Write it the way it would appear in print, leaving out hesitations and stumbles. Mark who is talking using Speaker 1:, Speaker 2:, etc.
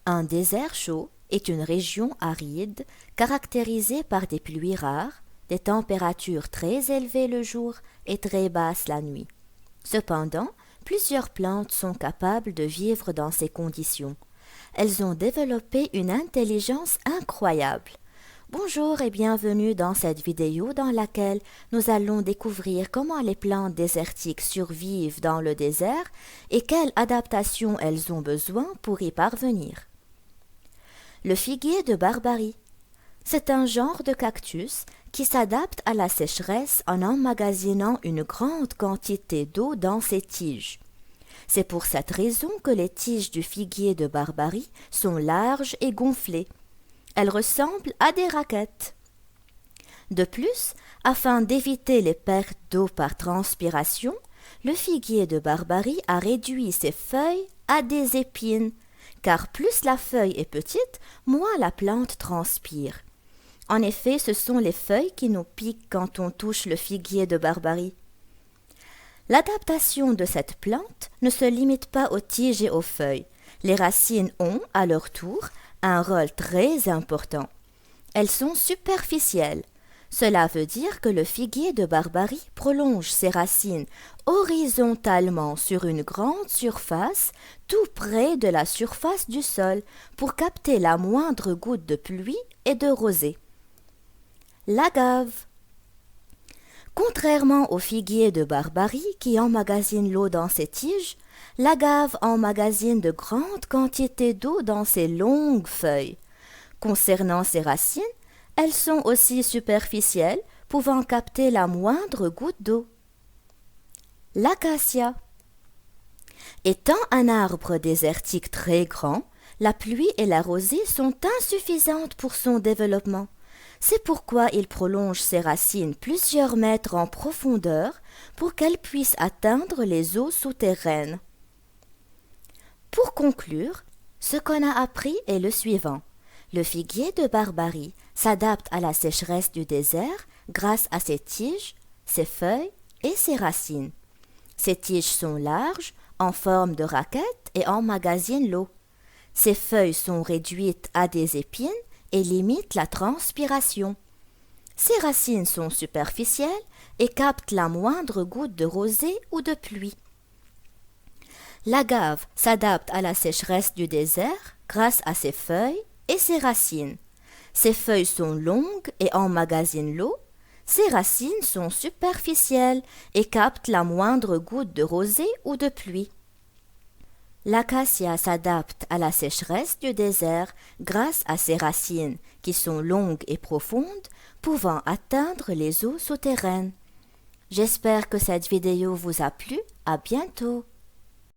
Speaker 1: Un désert chaud est une région aride caractérisée par des pluies rares, des températures très élevées le jour et très basses la nuit. Cependant, plusieurs plantes sont capables de vivre dans ces conditions. Elles ont développé une intelligence incroyable. Bonjour et bienvenue dans cette vidéo dans laquelle nous allons découvrir comment les plantes désertiques survivent dans le désert et quelles adaptations elles ont besoin pour y parvenir. Le figuier de Barbarie. C'est un genre de cactus qui s'adapte à la sécheresse en emmagasinant une grande quantité d'eau dans ses tiges. C'est pour cette raison que les tiges du figuier de Barbarie sont larges et gonflées. Elles ressemblent à des raquettes. De plus, afin d'éviter les pertes d'eau par transpiration, le figuier de Barbarie a réduit ses feuilles à des épines, car plus la feuille est petite, moins la plante transpire. En effet, ce sont les feuilles qui nous piquent quand on touche le figuier de Barbarie. L'adaptation de cette plante ne se limite pas aux tiges et aux feuilles. Les racines ont, à leur tour, un rôle très important. Elles sont superficielles. Cela veut dire que le figuier de Barbarie prolonge ses racines horizontalement sur une grande surface, tout près de la surface du sol, pour capter la moindre goutte de pluie et de rosée. L'agave. Contrairement au figuier de Barbarie qui emmagasine l'eau dans ses tiges, l'agave emmagasine de grandes quantités d'eau dans ses longues feuilles. Concernant ses racines, elles sont aussi superficielles, pouvant capter la moindre goutte d'eau. L'acacia. Étant un arbre désertique très grand, la pluie et la rosée sont insuffisantes pour son développement. C'est pourquoi il prolonge ses racines plusieurs mètres en profondeur pour qu'elles puissent atteindre les eaux souterraines. Pour conclure, ce qu'on a appris est le suivant. Le figuier de Barbarie s'adapte à la sécheresse du désert grâce à ses tiges, ses feuilles et ses racines. Ses tiges sont larges, en forme de raquette et emmagasinent l'eau. Ses feuilles sont réduites à des épines et limitent la transpiration. Ses racines sont superficielles et captent la moindre goutte de rosée ou de pluie. L'agave s'adapte à la sécheresse du désert grâce à ses feuilles et ses racines. Ses feuilles sont longues et emmagasinent l'eau. Ses racines sont superficielles et captent la moindre goutte de rosée ou de pluie. L'acacia s'adapte à la sécheresse du désert grâce à ses racines qui sont longues et profondes, pouvant atteindre les eaux souterraines. J'espère que cette vidéo vous a plu. À bientôt.